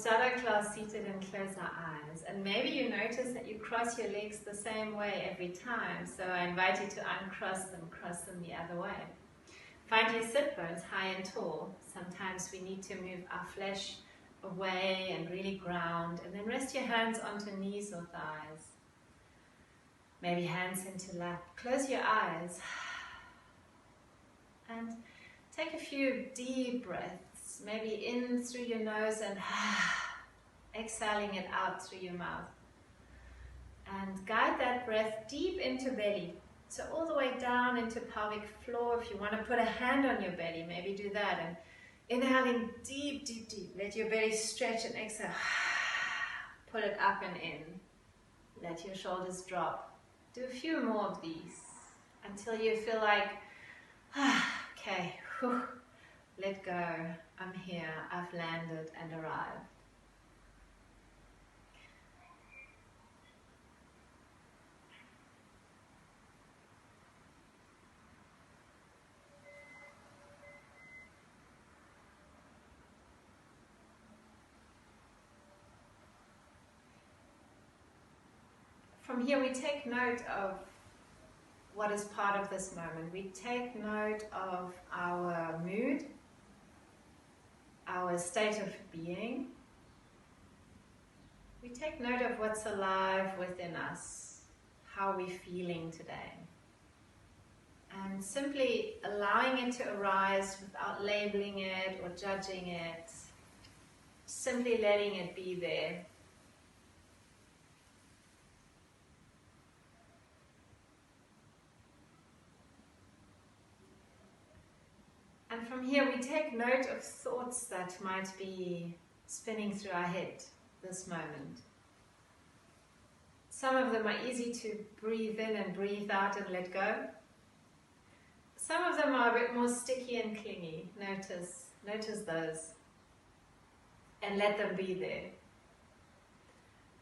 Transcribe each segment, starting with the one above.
start our class seated and close our eyes. And maybe you notice that you cross your legs the same way every time. So I invite you to uncross them, cross them the other way. Find your sit bones high and tall. Sometimes we need to move our flesh away and really ground. And then rest your hands onto knees or thighs. Maybe hands into lap. Close your eyes. And take a few deep breaths. Maybe in through your nose and exhaling it out through your mouth. And guide that breath deep into belly. So all the way down into pelvic floor. If you want to put a hand on your belly, maybe do that. And inhaling deep, deep, deep. Let your belly stretch and exhale. Pull it up and in. Let your shoulders drop. Do a few more of these until you feel like, okay, whew, let go. I'm here. I've landed and arrived. From here we take note of what is part of this moment. We take note of our mood, our state of being. We take note of what's alive within us, how we're feeling today. And simply allowing it to arise without labeling it or judging it, simply letting it be there. And from here we take note of thoughts that might be spinning through our head this moment. Some of them are easy to breathe in and breathe out and let go. Some of them are a bit more sticky and clingy. Notice those and let them be there.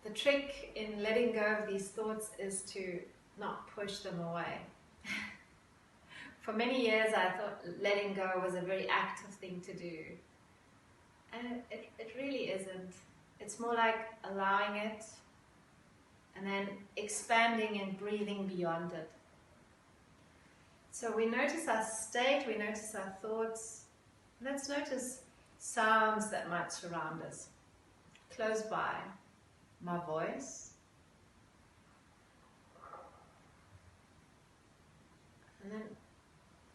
The trick in letting go of these thoughts is to not push them away. For many years I thought letting go was a very active thing to do. And it really isn't. It's more like allowing it and then expanding and breathing beyond it. So we notice our state, we notice our thoughts. Let's notice sounds that might surround us. Close by, my voice. And then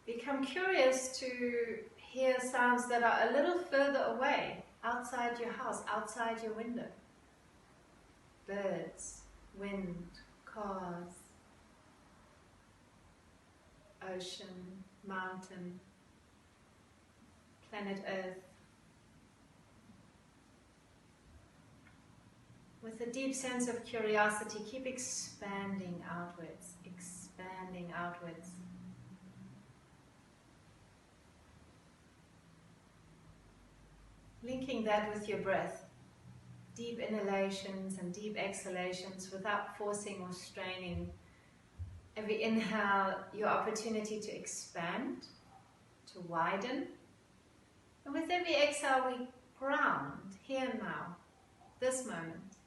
become curious to hear sounds that are a little further away, outside your house, outside your window. Birds, wind, cars, ocean, mountain, planet Earth. With a deep sense of curiosity, keep expanding outwards, expanding outwards. Linking that with your breath, deep inhalations and deep exhalations without forcing or straining. Every inhale, your opportunity to expand, to widen. And with every exhale, we ground here and now, this moment.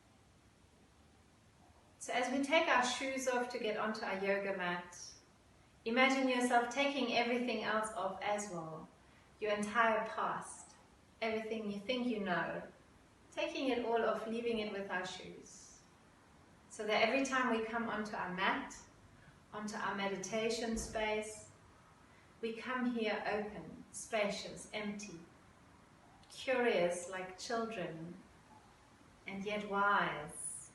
So as we take our shoes off to get onto our yoga mat, imagine yourself taking everything else off as well, your entire past. Everything you think you know, taking it all off, leaving it with our shoes. So that every time we come onto our mat, onto our meditation space, we come here open, spacious, empty, curious like children, and yet wise.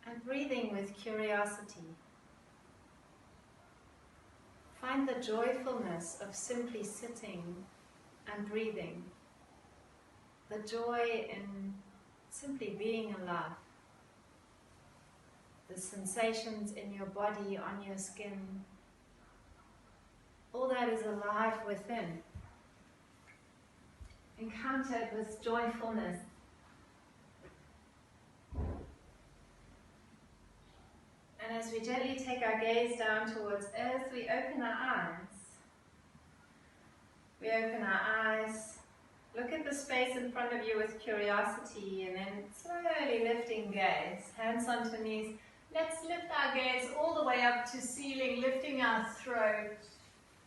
And breathing with curiosity. Find the joyfulness of simply sitting and breathing. The joy in simply being alive. The sensations in your body, on your skin. All that is alive within. Encountered with joyfulness. And as as we gently take our gaze down towards earth, we open our eyes. We open our eyes, look at the space in front of you with curiosity, and then slowly lifting gaze, hands onto knees. Let's lift our gaze all the way up to ceiling, lifting our throat,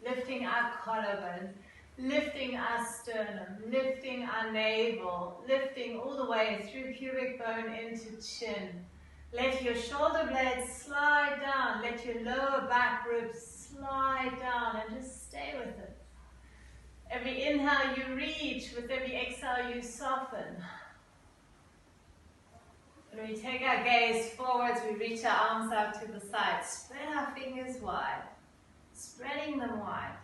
lifting our collarbone, lifting our sternum, lifting our navel, lifting all the way through pubic bone into chin. Let your shoulder blades slide down, let your lower back ribs slide down, and just stay with it. Every inhale you reach, with every exhale you soften. When we take our gaze forwards, we reach our arms out to the side. Spread our fingers wide, spreading them wide.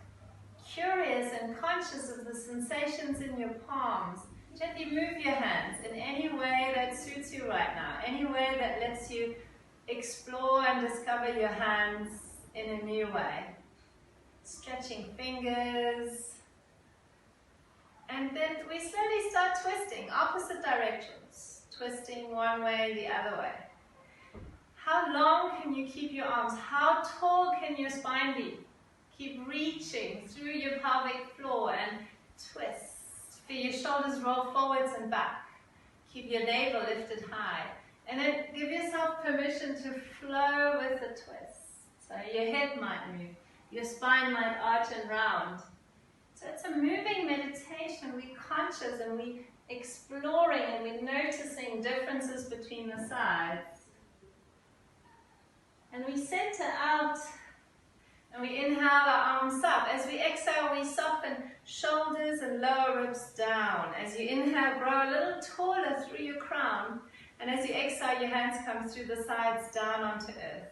Curious and conscious of the sensations in your palms. Gently move your hands in any way that suits you right now, any way that lets you explore and discover your hands in a new way. Stretching fingers. And then we slowly start twisting, opposite directions. Twisting one way, the other way. How long can you keep your arms? How tall can your spine be? Keep reaching through your pelvic floor and twist. Feel your shoulders roll forwards and back. Keep your navel lifted high. And then give yourself permission to flow with the twist. So your head might move, your spine might arch and round. So it's a moving meditation. We're conscious and we're exploring and we're noticing differences between the sides. And we center out and we inhale our arms up. As we exhale, we soften shoulders and lower ribs down. As you inhale, grow a little taller through your crown. And as you exhale, your hands come through the sides down onto earth.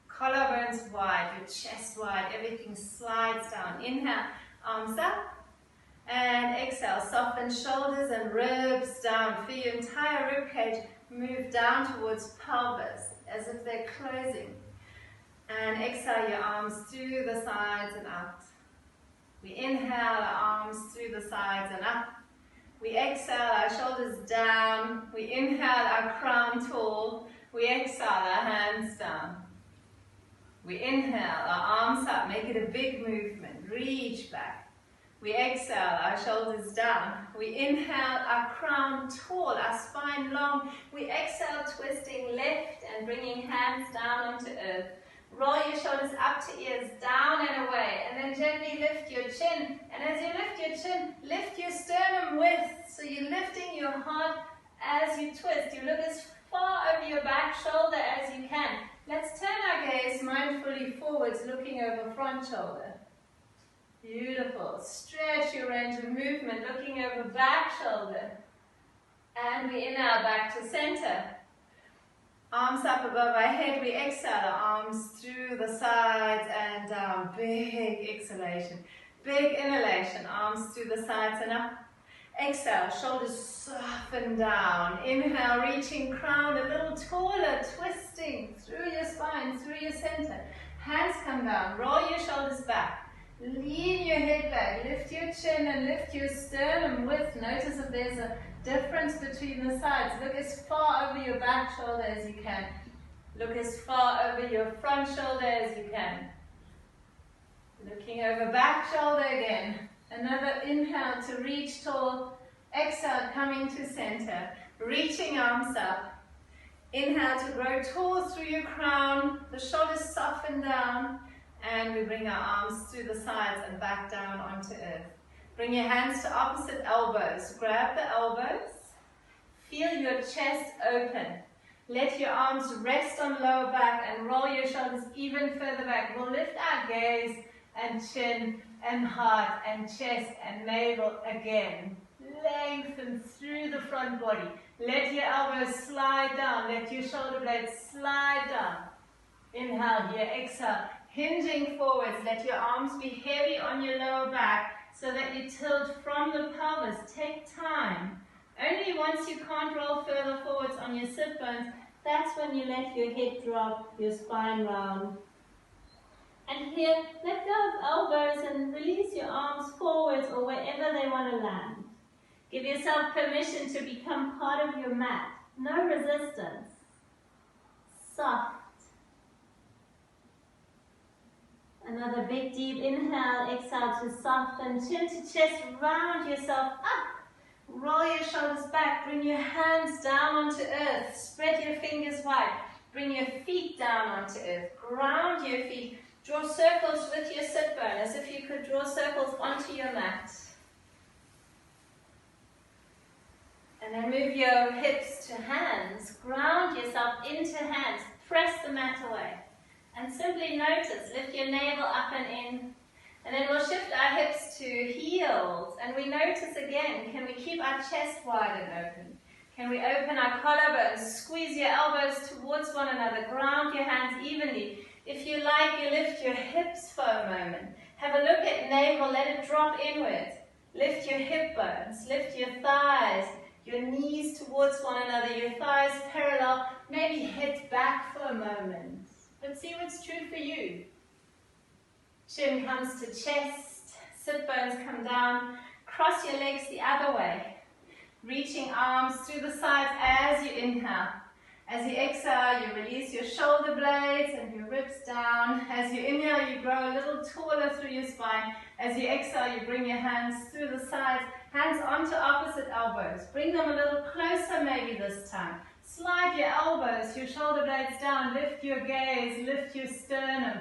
Collarbones wide, your chest wide, everything slides down. Inhale, arms up. And exhale, soften shoulders and ribs down. Feel your entire rib cage move down towards pelvis, as if they're closing. And exhale your arms through the sides and out. We inhale our arms through the sides and up. We exhale our shoulders down. We inhale our crown tall. We exhale our hands down. We inhale our arms up. Make it a big movement. Reach back. We exhale our shoulders down. We inhale our crown tall, our spine long. We exhale twisting left and bringing hands down onto earth. Roll your shoulders up to ears, down and away, and then gently lift your chin. And as you lift your chin, lift your sternum width. So you're lifting your heart as you twist. You look as far over your back shoulder as you can. Let's turn our gaze mindfully forwards, looking over front shoulder. Beautiful. Stretch your range of movement, looking over back shoulder. And we inhale back to center. Arms up above our head, we exhale our arms through the sides and down. Big exhalation. Big inhalation, arms through the sides and up. Exhale, shoulders soften down. Inhale, reaching crown a little taller, twisting through your spine, through your center. Hands come down, roll your shoulders back. Lean your head back, lift your chin and lift your sternum width. Notice if there's a difference between the sides. Look as far over your back shoulder as you can. Look as far over your front shoulder as you can. Looking over back shoulder again. Another inhale to reach tall. Exhale, coming to center. Reaching arms up. Inhale to grow tall through your crown. The shoulders soften down. And we bring our arms through the sides and back down onto earth. Bring your hands to opposite elbows. Grab the elbows. Feel your chest open. Let your arms rest on lower back and roll your shoulders even further back. We'll lift our gaze and chin and heart and chest and navel again. Lengthen through the front body. Let your elbows slide down. Let your shoulder blades slide down. Inhale here, exhale. Hinging forwards. Let your arms be heavy on your lower back, so that you tilt from the pelvis. Take time. Only once you can't roll further forwards on your sit bones, that's when you let your head drop, your spine round. And here, let go of elbows and release your arms forwards or wherever they want to land. Give yourself permission to become part of your mat. No resistance. Soft. Another big deep inhale, exhale to soften, chin to chest, round yourself up. Roll your shoulders back, bring your hands down onto earth, spread your fingers wide, bring your feet down onto earth, ground your feet, draw circles with your sit bone as if you could draw circles onto your mat. And then move your hips to hands, ground yourself into hands, press the mat away. And simply notice, lift your navel up and in. And then we'll shift our hips to heels. And we notice again, can we keep our chest wide and open? Can we open our collarbones? Squeeze your elbows towards one another. Ground your hands evenly. If you like, you lift your hips for a moment. Have a look at navel, let it drop inwards. Lift your hip bones, lift your thighs, your knees towards one another, your thighs parallel. Maybe head back for a moment. But see what's true for you. Chin comes to chest, sit bones come down, cross your legs the other way. Reaching arms through the sides as you inhale. As you exhale, you release your shoulder blades and your ribs down. As you inhale, you grow a little taller through your spine. As you exhale, you bring your hands through the sides, hands onto opposite elbows. Bring them a little closer maybe this time. Slide your elbows, your shoulder blades down, lift your gaze, lift your sternum.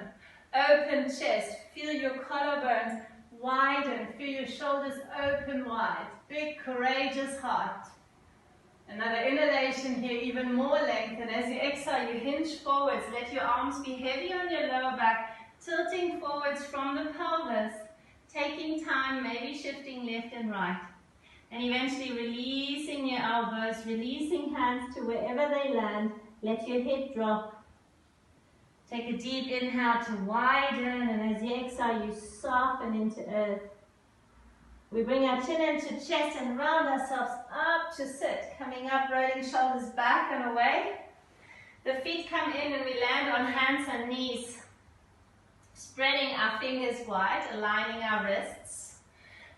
Open chest, feel your collarbones widen, feel your shoulders open wide. Big, courageous heart. Another inhalation here, even more length. And as you exhale, you hinge forwards. Let your arms be heavy on your lower back, tilting forwards from the pelvis. Taking time, maybe shifting left and right. And eventually releasing your elbows, releasing hands to wherever they land. Let your head drop. Take a deep inhale to widen, and as you exhale, you soften into earth. We bring our chin into chest and round ourselves up to sit. Coming up, rolling shoulders back and away. The feet come in and we land on hands and knees. Spreading our fingers wide, aligning our wrists.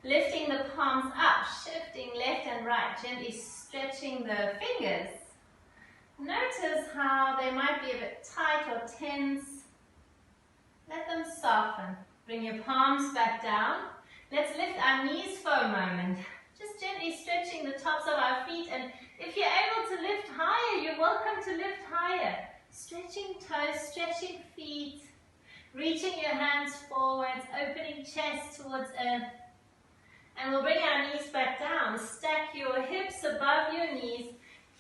Lifting the palms up, shifting left and right, gently stretching the fingers. Notice how they might be a bit tight or tense. Let them soften. Bring your palms back down. Let's lift our knees for a moment. Just gently stretching the tops of our feet, and if you're able to lift higher, you're welcome to lift higher. Stretching toes, stretching feet. Reaching your hands forwards, opening chest towards earth. And we'll bring our knees back down. Stack your hips above your knees.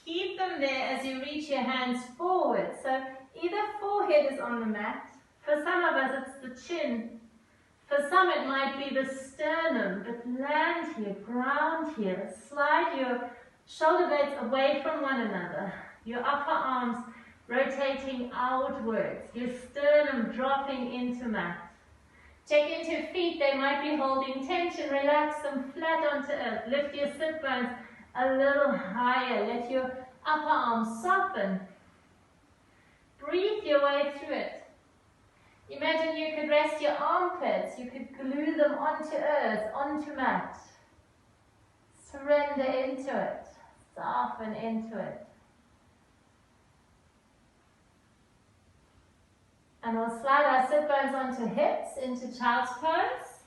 Keep them there as you reach your hands forward. So either forehead is on the mat. For some of us, it's the chin. For some, it might be the sternum. But land here, ground here. Slide your shoulder blades away from one another. Your upper arms rotating outwards. Your sternum dropping into mat. Check into your feet. They might be holding tension. Relax them flat onto earth. Lift your sit bones a little higher. Let your upper arms soften. Breathe your way through it. Imagine you could rest your armpits. You could glue them onto earth, onto mat. Surrender into it. Soften into it. And we'll slide our sit bones onto hips, into child's pose.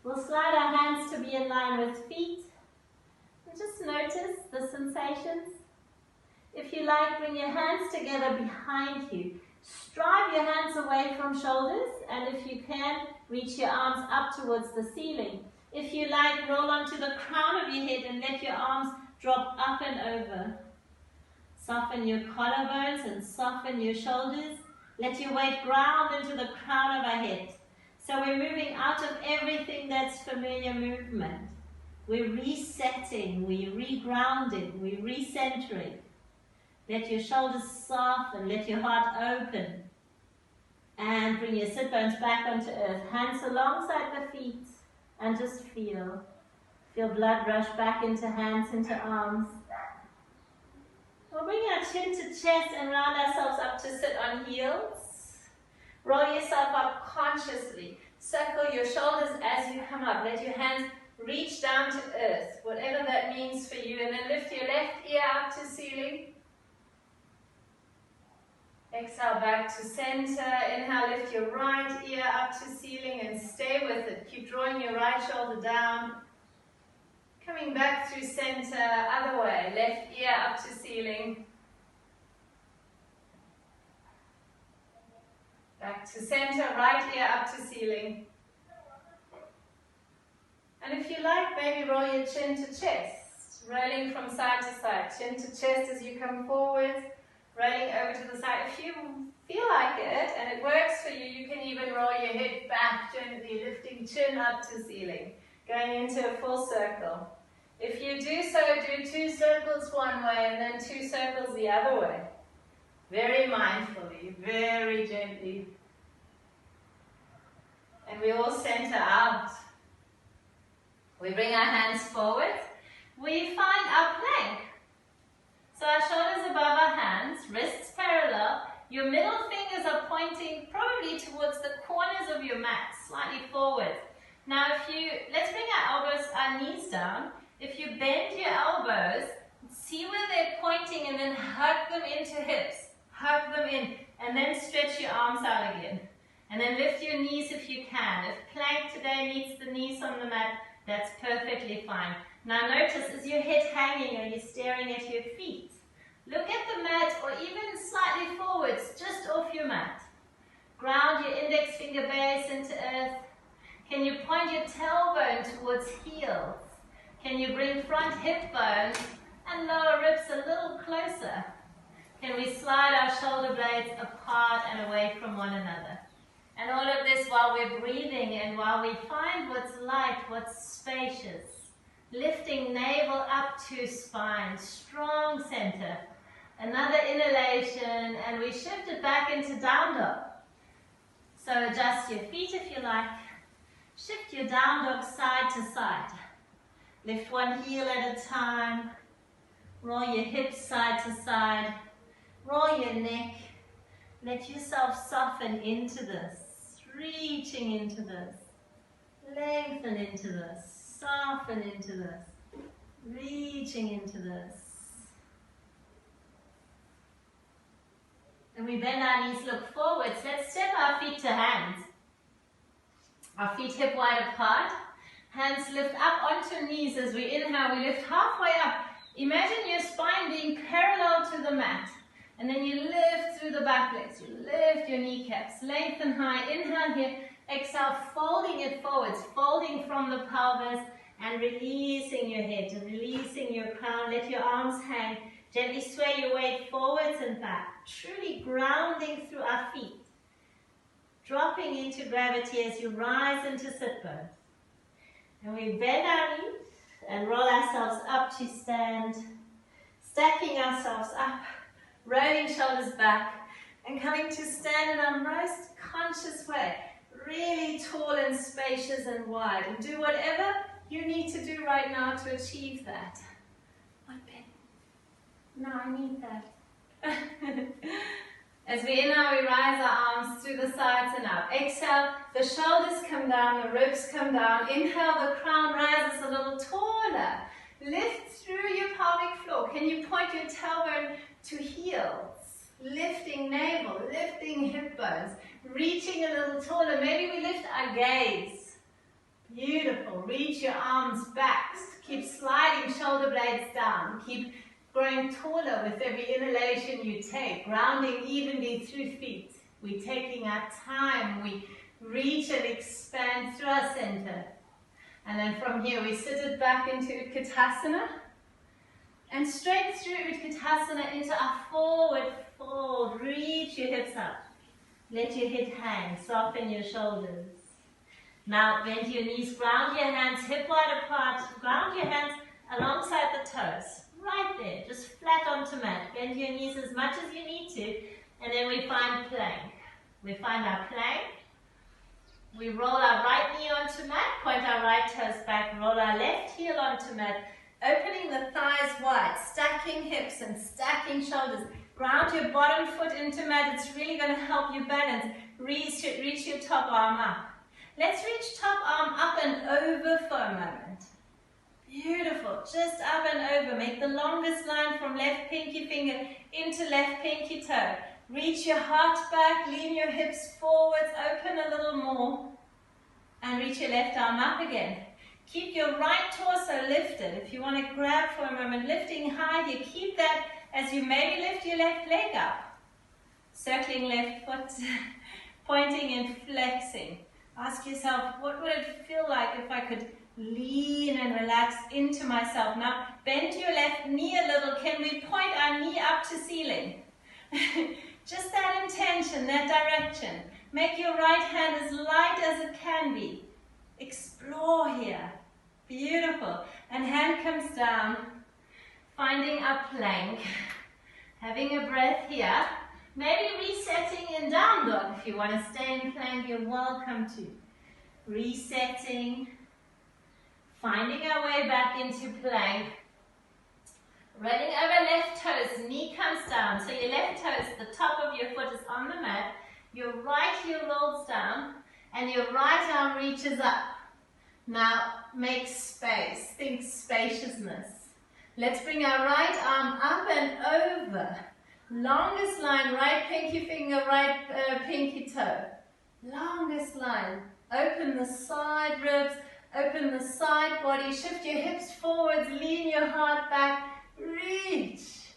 We'll slide our hands to be in line with feet. And just notice the sensations. If you like, bring your hands together behind you. Strive your hands away from shoulders, and if you can, reach your arms up towards the ceiling. If you like, roll onto the crown of your head and let your arms drop up and over. Soften your collarbones and soften your shoulders. Let your weight ground into the crown of our head. So we're moving out of everything that's familiar movement. We're resetting, we're regrounding, we're recentering. Let your shoulders soften, let your heart open. And bring your sit bones back onto earth. Hands alongside the feet. And just feel. Feel blood rush back into hands, into arms. We'll bring our chin to chest and round ourselves up to sit on heels. Roll yourself up consciously. Circle your shoulders as you come up. Let your hands reach down to earth, whatever that means for you. And then lift your left ear up to ceiling. Exhale back to center. Inhale, lift your right ear up to ceiling and stay with it. Keep drawing your right shoulder down. Coming back through center, other way. Left ear up to ceiling. Back to center, right ear up to ceiling. And if you like, maybe roll your chin to chest. Rolling from side to side. Chin to chest as you come forward. Rolling over to the side. If you feel like it and it works for you, you can even roll your head back gently, lifting chin up to ceiling. Going into a full circle. If you do so, do 2 circles one way and then 2 circles the other way. Very mindfully, very gently. And we all center out. We bring our hands forward. We find our plank. So our shoulders above our hands, wrists parallel. Your middle fingers are pointing probably towards the corners of your mat, slightly forward. Now let's bring our knees down. If you bend your elbows, see where they're pointing and then hug them into hips. Hug them in and then stretch your arms out again. And then lift your knees if you can. If plank today needs the knees on the mat, that's perfectly fine. Now notice, is your head hanging? Are you staring at your feet? Look at the mat or even slightly forwards, just off your mat. Ground your index finger base into earth. Can you point your tailbone towards heels? Can you bring front hip bones and lower ribs a little closer? Can we slide our shoulder blades apart and away from one another? And all of this while we're breathing and while we find what's light, what's spacious. Lifting navel up to spine, strong center. Another inhalation and we shift it back into down dog. So adjust your feet if you like. Shift your down dog side to side. Lift one heel at a time. Roll your hips side to side. Roll your neck. Let yourself soften into this. Reaching into this. Lengthen into this. Soften into this. Reaching into this. And we bend our knees, look forwards. Let's step our feet to hands. Our feet hip wide apart. Hands lift up onto knees as we inhale. We lift halfway up. Imagine your spine being parallel to the mat. And then you lift through the back legs. You lift your kneecaps. Lengthen high. Inhale here. Exhale, folding it forwards. Folding from the pelvis and releasing your head. And releasing your crown. Let your arms hang. Gently sway your weight forwards and back. Truly grounding through our feet. Dropping into gravity as you rise into sit bones. And we bend our knees and roll ourselves up to stand. Stacking ourselves up. Rolling shoulders back and coming to stand in our most conscious way. Really tall and spacious and wide. And do whatever you need to do right now to achieve that. What, Ben? No, I need that. As we inhale, we rise our arms through the sides and up. Exhale, the shoulders come down, the ribs come down. Inhale, the crown rises a little taller. Lift through your pelvic floor. Can you point your tailbone to heels? Lifting navel, lifting hip bones. Reaching a little taller. Maybe we lift our gaze. Beautiful. Reach your arms back. Keep sliding shoulder blades down. Keep growing taller with every inhalation you take. Grounding evenly through feet. We're taking our time. We reach and expand through our center. And then from here we sit it back into Utkatasana. And straight through Utkatasana into our forward fold. Reach your hips up. Let your head hang. Soften your shoulders. Now bend your knees. Ground your hands hip wide apart. Ground your hands alongside the toes. Right there. Just flat onto mat. Bend your knees as much as you need to. And then we find plank. We find our plank. We roll our right knee onto mat, point our right toes back, roll our left heel onto mat, opening the thighs wide, stacking hips and stacking shoulders. Ground your bottom foot into mat. It's really going to help you balance. Reach your top arm up. Let's reach top arm up and over for a moment. Beautiful. Just up and over. Make the longest line from left pinky finger into left pinky toe. Reach your heart back, lean your hips forwards, open a little more, and reach your left arm up again. Keep your right torso lifted. If you want to grab for a moment, lifting high here, keep that as you maybe lift your left leg up. Circling left foot, pointing and flexing. Ask yourself, what would it feel like if I could lean and relax into myself? Now, bend your left knee a little. Can we point our knee up to ceiling? Just that intention, that direction. Make your right hand as light as it can be. Explore here. Beautiful. And hand comes down, finding a plank. Having a breath here. Maybe resetting in down dog. If you want to stay in plank, you're welcome to. Resetting. Finding our way back into plank. Rolling over left toes, knee comes down. So your left toes, the top of your foot is on the mat. Your right heel rolls down and your right arm reaches up. Now make space, think spaciousness. Let's bring our right arm up and over. Longest line, right pinky finger, right pinky toe. Longest line. Open the side ribs, open the side body, shift your hips forwards, lean your heart back. Reach,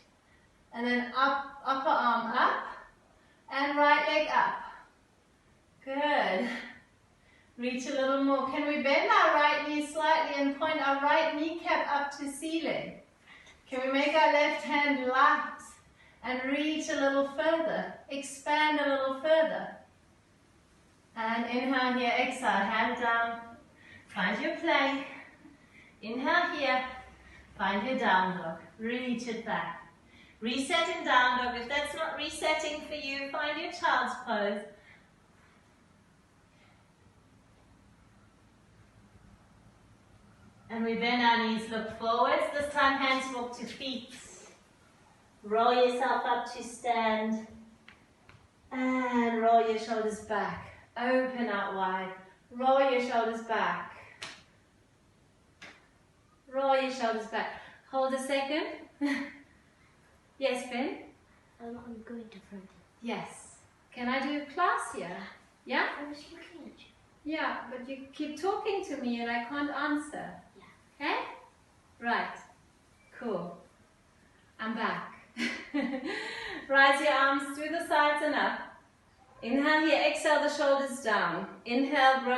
and then up, upper arm up, and right leg up. Good. Reach a little more. Can we bend our right knee slightly and point our right kneecap up to ceiling? Can we make our left hand light and reach a little further? Expand a little further. And inhale here, exhale, hand down. Find your plank. Inhale here. Find your down dog. Reach it back. Reset in down dog. If that's not resetting for you, find your child's pose. And we bend our knees, look forwards. This time hands walk to feet. Roll yourself up to stand. And roll your shoulders back. Open out wide. Roll your shoulders back. Roll your shoulders back. Hold a second. Yes, Ben? I'm going to front. Yes. Can I do a class here? Yeah? I was looking at you. Yeah, but you keep talking to me and I can't answer. Yeah. Okay? Right. Cool. I'm back. Rise your arms through the sides and up. Inhale here, exhale the shoulders down. Inhale, grow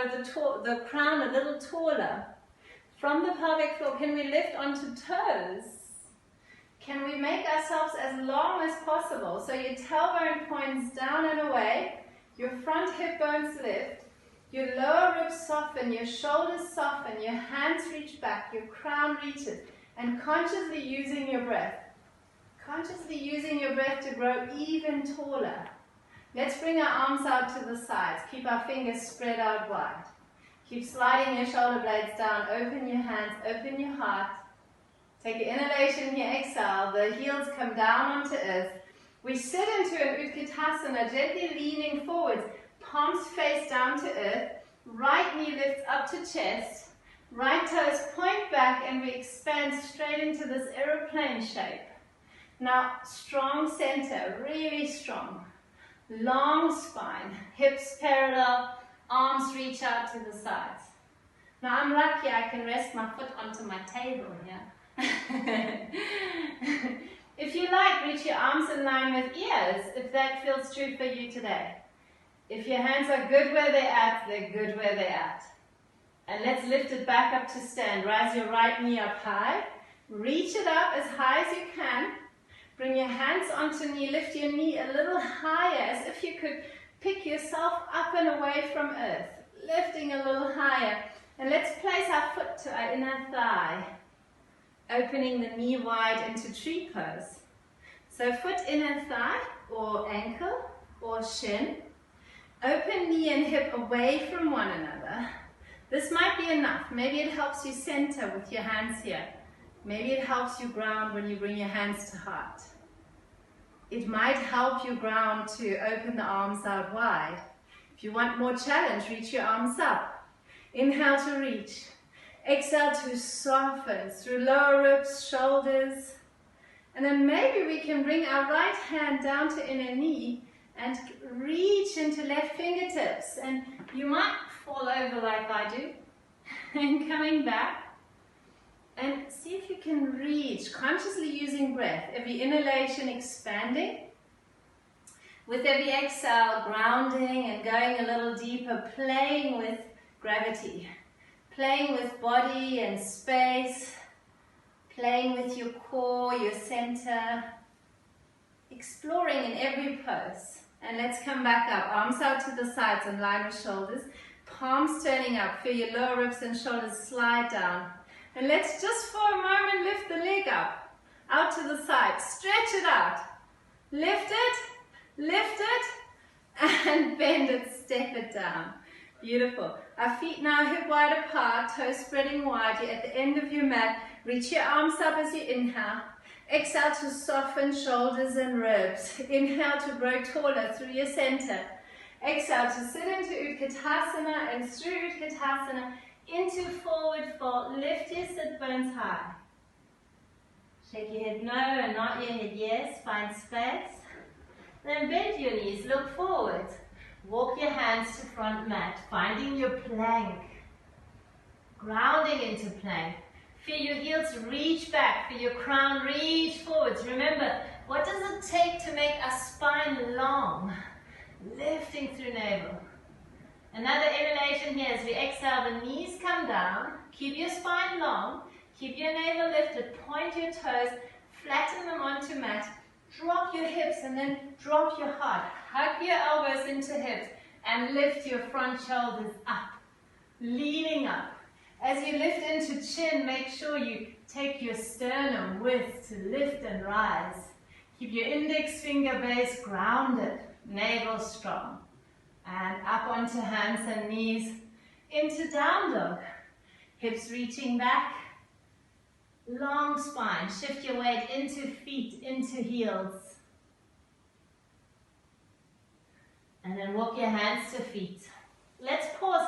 the crown a little taller. From the pelvic floor, can we lift onto toes? Can we make ourselves as long as possible? So your tailbone points down and away, your front hip bones lift, your lower ribs soften, your shoulders soften, your hands reach back, your crown reaches, and consciously using your breath. Consciously using your breath to grow even taller. Let's bring our arms out to the sides. Keep our fingers spread out wide. Keep sliding your shoulder blades down. Open your hands, open your heart. Take your inhalation here, exhale. The heels come down onto earth. We sit into an Utkatasana, gently leaning forwards. Palms face down to earth. Right knee lifts up to chest. Right toes point back and we expand straight into this aeroplane shape. Now, strong center, really strong. Long spine, hips parallel, arms reach out to the sides. Now I'm lucky I can rest my foot onto my table here. If you like, reach your arms in line with ears, if that feels true for you today. If your hands are good where they're good where they're at. And let's lift it back up to stand. Rise your right knee up high. Reach it up as high as you can. Bring your hands onto knee, lift your knee a little higher, as if you could pick yourself up and away from earth. Lifting a little higher. And let's place our foot to our inner thigh. Opening the knee wide into tree pose. So foot inner thigh, or ankle, or shin. Open knee and hip away from one another. This might be enough. Maybe it helps you center with your hands here. Maybe it helps you ground when you bring your hands to heart. It might help you ground to open the arms out wide. If you want more challenge, reach your arms up. Inhale to reach. Exhale to soften through lower ribs, shoulders. And then maybe we can bring our right hand down to inner knee and reach into left fingertips. And you might fall over like I do. And coming back. And see if you can reach, consciously using breath. Every inhalation expanding. With every exhale, grounding and going a little deeper, playing with gravity. Playing with body and space. Playing with your core, your center. Exploring in every pose. And let's come back up. Arms out to the sides in line with shoulders. Palms turning up. Feel your lower ribs and shoulders slide down. And let's just for a moment lift the leg up. Out to the side. Stretch it out. Lift it, and bend it, step it down. Beautiful. Our feet now hip wide apart, toes spreading wide. You're at the end of your mat. Reach your arms up as you inhale. Exhale to soften shoulders and ribs. Inhale to grow taller through your center. Exhale to sit into Utkatasana, and through Utkatasana into forward fold. Lift your sit bones high. Shake your head no and not your head yes. Find space. Then bend your knees, look forward. Walk your hands to front mat, finding your plank. Grounding into plank. Feel your heels reach back, feel your crown reach forwards. Remember, what does it take to make our spine long? Lifting through navel. Another inhalation here as we exhale, the knees come down. Keep your spine long, keep your navel lifted, point your toes, flatten them onto mat. Drop your hips and then drop your heart. Hug your elbows into hips and lift your front shoulders up. Leaning up. As you lift into chin, make sure you take your sternum width to lift and rise. Keep your index finger base grounded, navel strong. And up onto hands and knees, into down dog. Hips reaching back. Long spine, shift your weight into feet, into heels. And then walk your hands to feet. Let's pause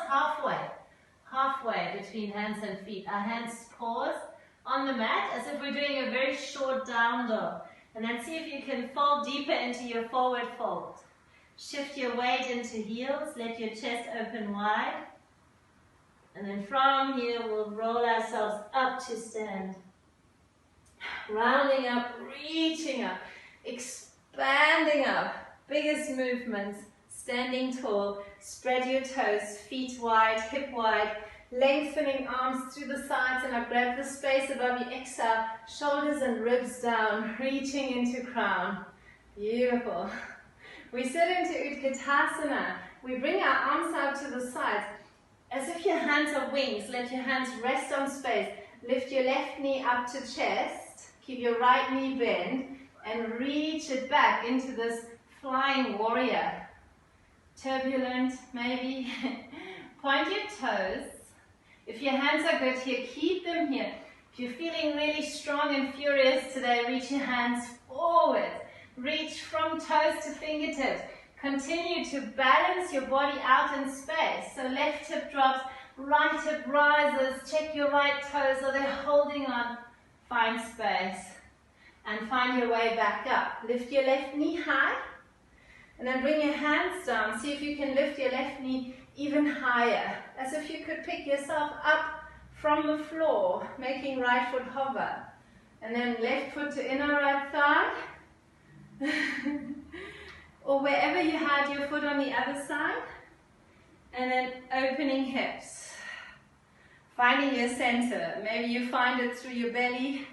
halfway between hands and feet. Our hands pause on the mat as if we're doing a very short down dog. And then see if you can fold deeper into your forward fold. Shift your weight into heels, let your chest open wide. And then from here we'll roll ourselves up to stand. Rounding up, reaching up, expanding up. Biggest movements, standing tall. Spread your toes, feet wide, hip wide. Lengthening arms through the sides and up. Grab the space above you. Exhale, shoulders and ribs down, reaching into crown. Beautiful. We sit into Utkatasana. We bring our arms out to the sides. As if your hands are wings, let your hands rest on space. Lift your left knee up to chest. Keep your right knee bent and reach it back into this flying warrior. Turbulent, maybe. Point your toes. If your hands are good here, keep them here. If you're feeling really strong and furious today, reach your hands forward. Reach from toes to fingertips. Continue to balance your body out in space. So left hip drops, right hip rises. Check your right toes. Are they holding on? Find space. And find your way back up. Lift your left knee high. And then bring your hands down. See if you can lift your left knee even higher. As if you could pick yourself up from the floor, making right foot hover. And then left foot to inner right thigh. Or wherever you had your foot on the other side. And then opening hips. Finding your center. Maybe you find it through your belly.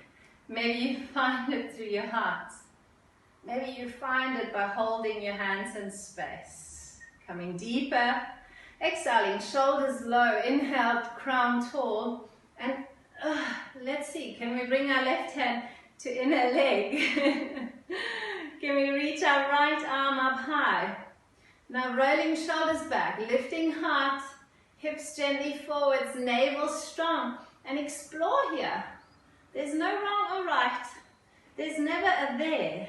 Maybe you find it through your heart. Maybe you find it by holding your hands in space. Coming deeper. Exhaling, shoulders low. Inhale, crown tall. And let's see, can we bring our left hand to inner leg? Can we reach our right arm up high? Now rolling shoulders back, lifting heart, hips gently forwards, navel strong. And explore here. There's no wrong or right. There's never a there.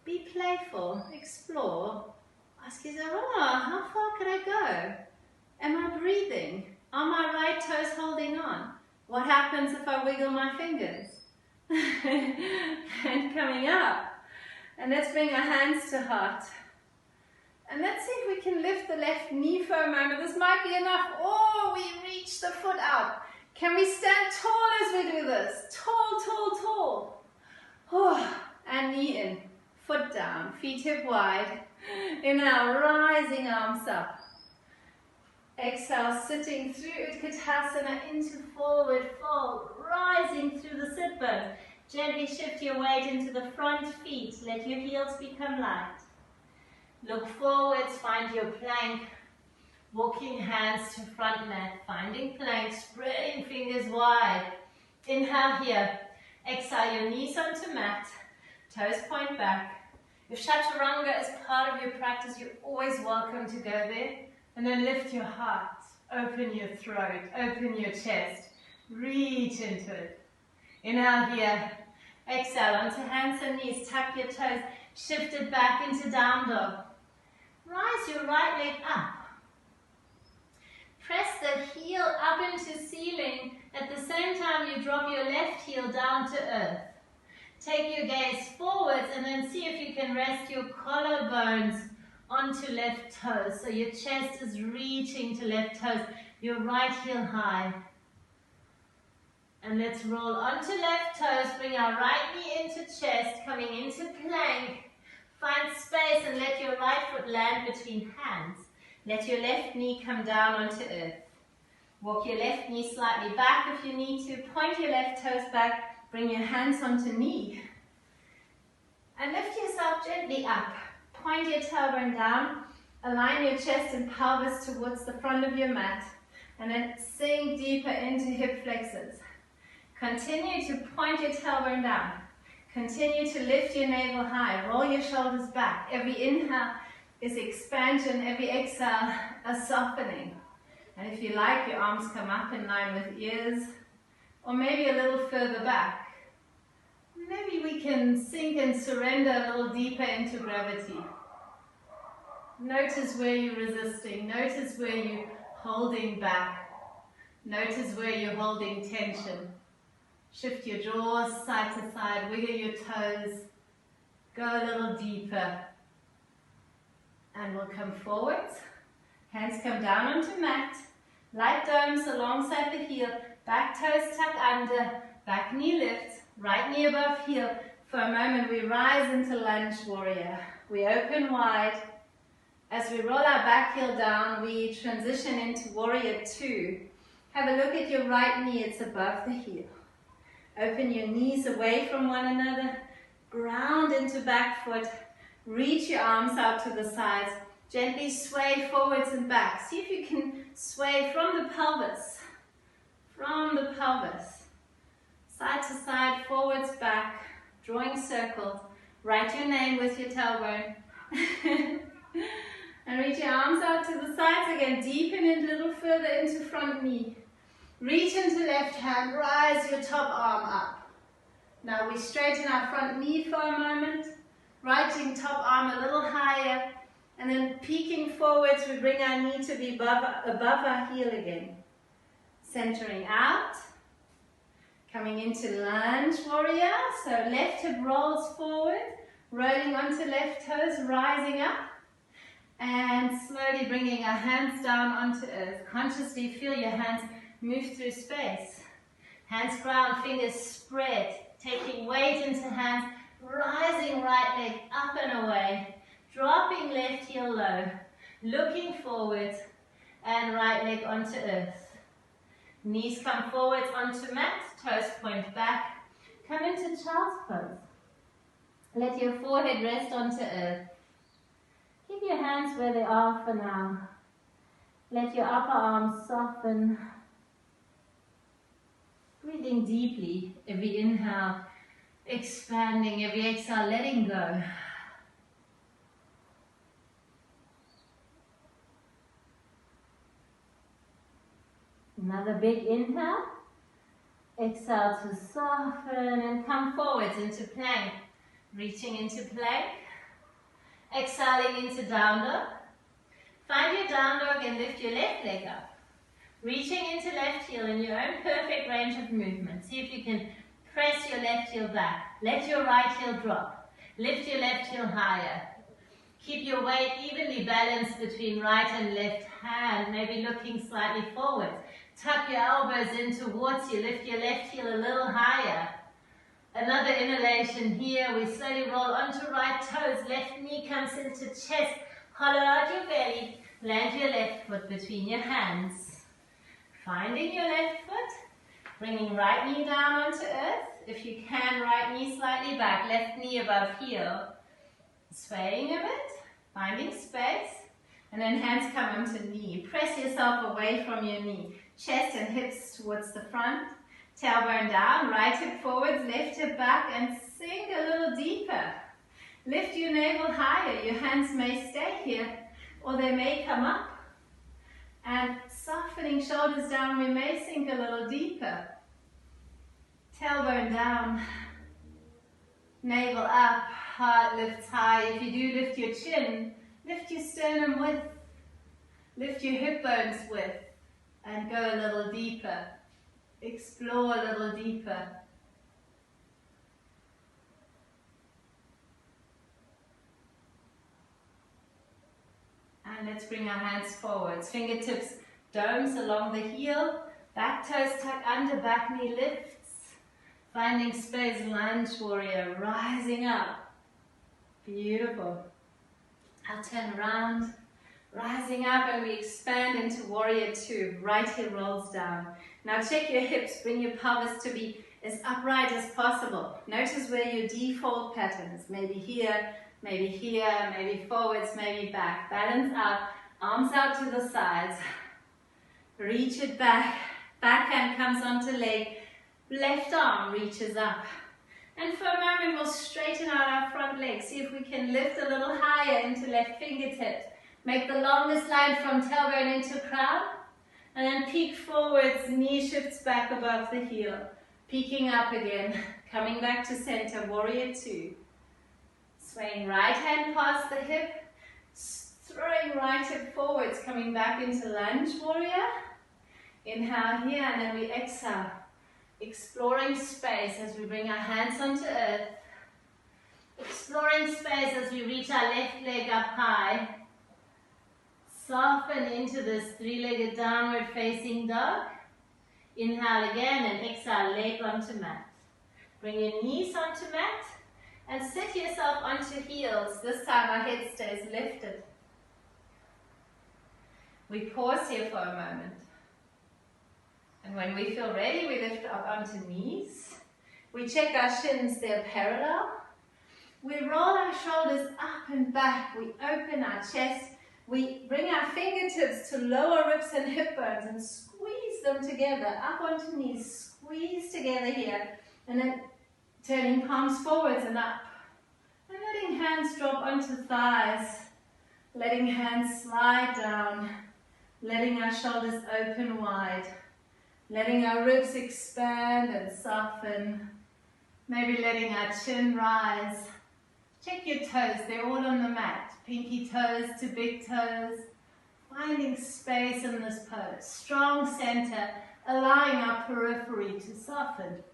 Be playful, explore. Ask yourself, how far could I go? Am I breathing? Are my right toes holding on? What happens if I wiggle my fingers? And coming up. And let's bring our hands to heart. And let's see if we can lift the left knee for a moment. This might be enough. Oh, we reach the foot out. Can we stand tall as we do this? Tall, tall, tall. Oh, and knee in, foot down, feet hip wide. Inhale, rising arms up. Exhale, sitting through Utkatasana into forward fold, rising through the sit bones. Gently shift your weight into the front feet. Let your heels become light. Look forwards, find your plank. Walking hands to front mat, finding plank, spreading fingers wide. Inhale here. Exhale, your knees onto mat. Toes point back. If Chaturanga is part of your practice, you're always welcome to go there. And then lift your heart, open your throat, open your chest, reach into it. Inhale here, exhale onto hands and knees, tuck your toes, shift it back into down dog. Rise your right leg up. Press the heel up into ceiling. At the same time you drop your left heel down to earth. Take your gaze forwards and then see if you can rest your collarbones onto left toes, so your chest is reaching to left toes, your right heel high. And let's roll onto left toes, bring our right knee into chest, coming into plank. Find space and let your right foot land between hands. Let your left knee come down onto earth. Walk your left knee slightly back if you need to. Point your left toes back, bring your hands onto knee. And lift yourself gently up. Point your tailbone down, align your chest and pelvis towards the front of your mat, and then sink deeper into hip flexors. Continue to point your tailbone down. Continue to lift your navel high, roll your shoulders back. Every inhale is expansion, every exhale a softening. And if you like, your arms come up in line with ears, or maybe a little further back. Maybe we can sink and surrender a little deeper into gravity. Notice where you're resisting. Notice where you're holding back. Notice where you're holding tension. Shift your jaws side to side. Wiggle your toes. Go a little deeper. And we'll come forwards. Hands come down onto mat. Light domes alongside the heel. Back toes tuck under. Back knee lifts. Right knee above heel. For a moment we rise into lunge warrior. We open wide. As we roll our back heel down, we transition into warrior 2. Have a look at your right knee, it's above the heel. Open your knees away from one another. Ground into back foot. Reach your arms out to the sides. Gently sway forwards and back. See if you can sway from the pelvis. From the pelvis. Side to side, forwards, back, drawing circles. Write your name with your tailbone. And reach your arms out to the sides again. Deepen it a little further into front knee. Reach into left hand, rise your top arm up. Now we straighten our front knee for a moment. Righting top arm a little higher. And then peeking forwards, we bring our knee to be above our heel again. Centering out. Coming into lunge warrior, so left hip rolls forward, rolling onto left toes, rising up, and slowly bringing our hands down onto earth. Consciously feel your hands move through space. Hands ground, fingers spread, taking weight into hands, rising right leg up and away, dropping left heel low, looking forward, and right leg onto earth. Knees come forwards onto mat, toes point back. Come into child's pose. Let your forehead rest onto earth. Keep your hands where they are for now. Let your upper arms soften. Breathing deeply, every inhale, expanding, every exhale, letting go. Another big inhale. Exhale to soften and come forwards into plank. Reaching into plank. Exhaling into down dog. Find your down dog and lift your left leg up. Reaching into left heel in your own perfect range of movement. See if you can press your left heel back. Let your right heel drop. Lift your left heel higher. Keep your weight evenly balanced between right and left hand, maybe looking slightly forward. Tuck your elbows in towards you, lift your left heel a little higher. Another inhalation here, we slowly roll onto right toes, left knee comes into chest, hollow out your belly, land your left foot between your hands. Finding your left foot, bringing right knee down onto earth. If you can, right knee slightly back, left knee above heel. Swaying a bit, finding space, and then hands come onto knee. Press yourself away from your knee. Chest and hips towards the front. Tailbone down, right hip forwards, left hip back, and sink a little deeper. Lift your navel higher. Your hands may stay here, or they may come up. And softening shoulders down, we may sink a little deeper. Tailbone down, navel up, heart lifts high. If you do lift your chin, lift your sternum width, lift your hip bones width, and go a little deeper. Explore a little deeper. And let's bring our hands forwards. Fingertips, domes along the heel. Back toes tuck under, back knee lifts. Finding space, lunge warrior, rising up. Beautiful. I'll turn around. Rising up, and we expand into warrior two. Right heel rolls down. Now check your hips. Bring your pelvis to be as upright as possible. Notice where your default pattern is. Maybe here, maybe forwards, maybe back. Balance out. Arms out to the sides. Reach it back. Backhand comes onto leg. Left arm reaches up. And for a moment, we'll straighten out our front leg. See if we can lift a little higher into left fingertips. Make the longest line from tailbone into crown. And then peek forwards, knee shifts back above the heel. Peeking up again, coming back to center, warrior two. Swaying right hand past the hip. Throwing right hip forwards, coming back into lunge warrior. Inhale here, and then we exhale. Exploring space as we bring our hands onto earth. Exploring space as we reach our left leg up high. Soften into this three-legged downward facing dog. Inhale again and exhale, leg onto mat. Bring your knees onto mat and sit yourself onto heels. This time our head stays lifted. We pause here for a moment. And when we feel ready, we lift up onto knees. We check our shins, they're parallel. We roll our shoulders up and back. We open our chest. We bring our fingertips to lower ribs and hip bones and squeeze them together, up onto knees, squeeze together here, and then turning palms forwards and up. And letting hands drop onto thighs, letting hands slide down, letting our shoulders open wide, letting our ribs expand and soften, maybe letting our chin rise. Check your toes, they're all on the mat. Pinky toes to big toes. Finding space in this pose. Strong center, allowing our periphery to soften.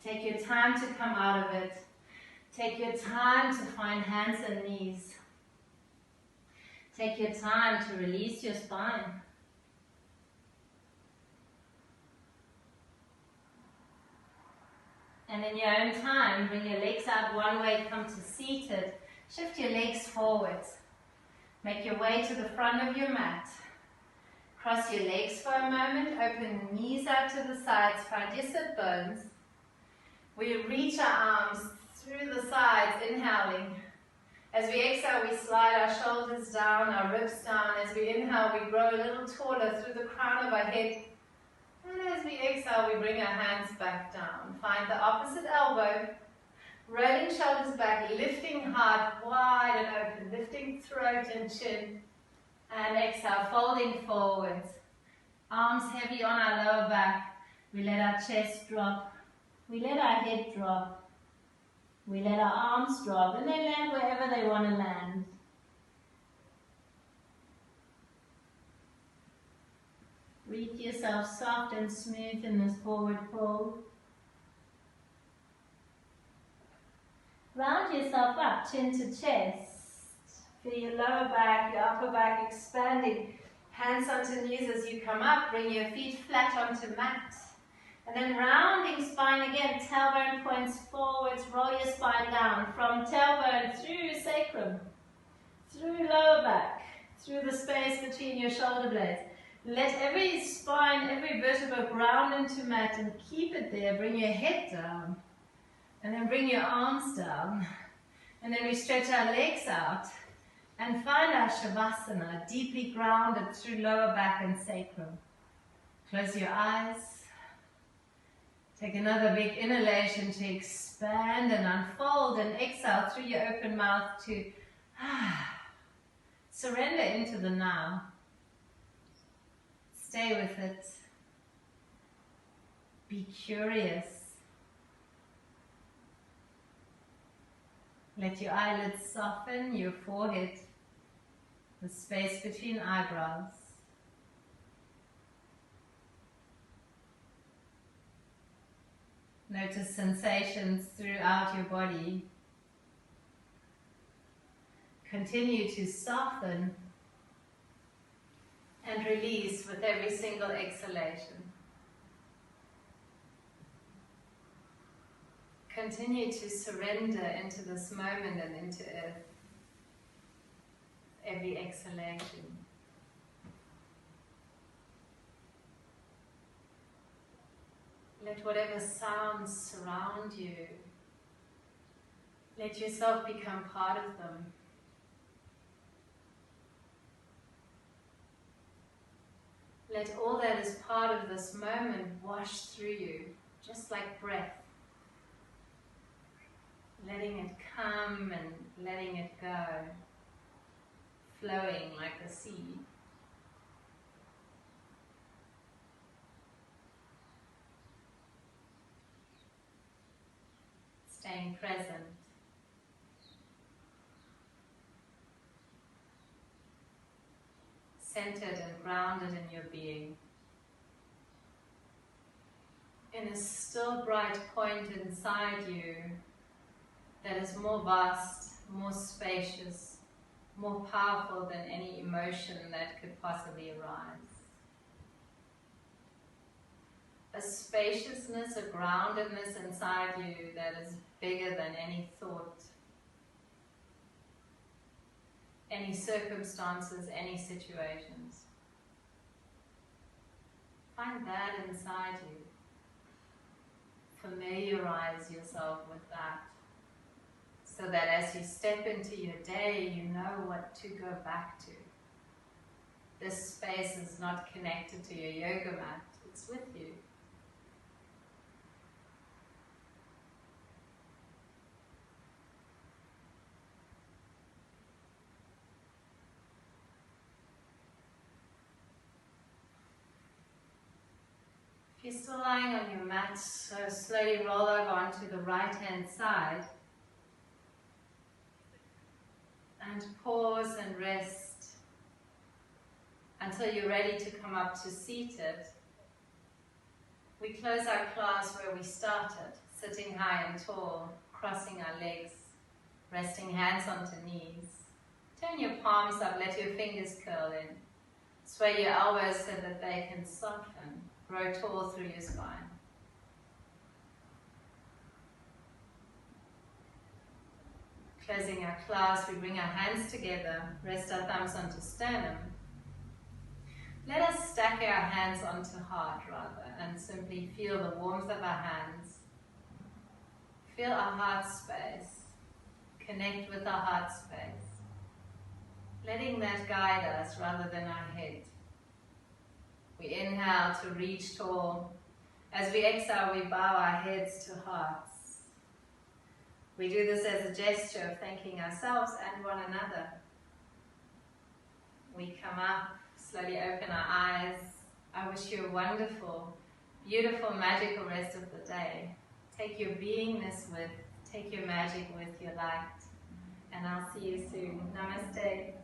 Take your time to come out of it. Take your time to find hands and knees. Take your time to release your spine. And in your own time, bring your legs out one way, come to seated. Shift your legs forwards. Make your way to the front of your mat. Cross your legs for a moment, open knees out to the sides, find your sit bones. We reach our arms through the sides, inhaling. As we exhale, we slide our shoulders down, our ribs down. As we inhale, we grow a little taller through the crown of our head. And as we exhale, we bring our hands back down. Find the opposite elbow. Rolling shoulders back, lifting heart wide and open. Lifting throat and chin. And exhale, folding forwards. Arms heavy on our lower back. We let our chest drop. We let our head drop. We let our arms drop. And they land wherever they want to land. Breathe yourself soft and smooth in this forward fold. Round yourself up, chin to chest. Feel your lower back, your upper back expanding. Hands onto knees as you come up. Bring your feet flat onto mat. And then rounding spine again. Tailbone points forwards. Roll your spine down. From tailbone through sacrum. Through lower back. Through the space between your shoulder blades. Let every spine, every vertebra ground into mat and keep it there. Bring your head down. And then bring your arms down. And then we stretch our legs out. And find our Shavasana, deeply grounded through lower back and sacrum. Close your eyes. Take another big inhalation to expand and unfold, and exhale through your open mouth to surrender into the now. Stay with it. Be curious. Let your eyelids soften, your forehead, the space between eyebrows. Notice sensations throughout your body. Continue to soften and release with every single exhalation. Continue to surrender into this moment and into earth. Every exhalation. Let whatever sounds surround you. Let yourself become part of them. Let all that is part of this moment wash through you, just like breath. Letting it come and letting it go. Flowing like a sea. Staying present. Centered and grounded in your being. In a still bright point inside you that is more vast, more spacious, more powerful than any emotion that could possibly arise. A spaciousness, a groundedness inside you that is bigger than any thought, any circumstances, any situations. Find that inside you. Familiarize yourself with that, so that as you step into your day, you know what to go back to. This space is not connected to your yoga mat, it's with you. If you're still lying on your mat, so slowly roll over onto the right hand side. And pause and rest until you're ready to come up to seated. We close our class where we started, sitting high and tall, crossing our legs, resting hands onto knees. Turn your palms up, let your fingers curl in. Sway your elbows so that they can soften, grow tall through your spine. Closing our class, we bring our hands together, rest our thumbs onto sternum. Let us stack our hands onto heart rather, and simply feel the warmth of our hands. Feel our heart space. Connect with our heart space. Letting that guide us rather than our head. We inhale to reach tall. As we exhale, we bow our heads to hearts. We do this as a gesture of thanking ourselves and one another. We come up, slowly open our eyes. I wish you a wonderful, beautiful, magical rest of the day. Take your beingness with, take your magic with, your light. And I'll see you soon. Namaste.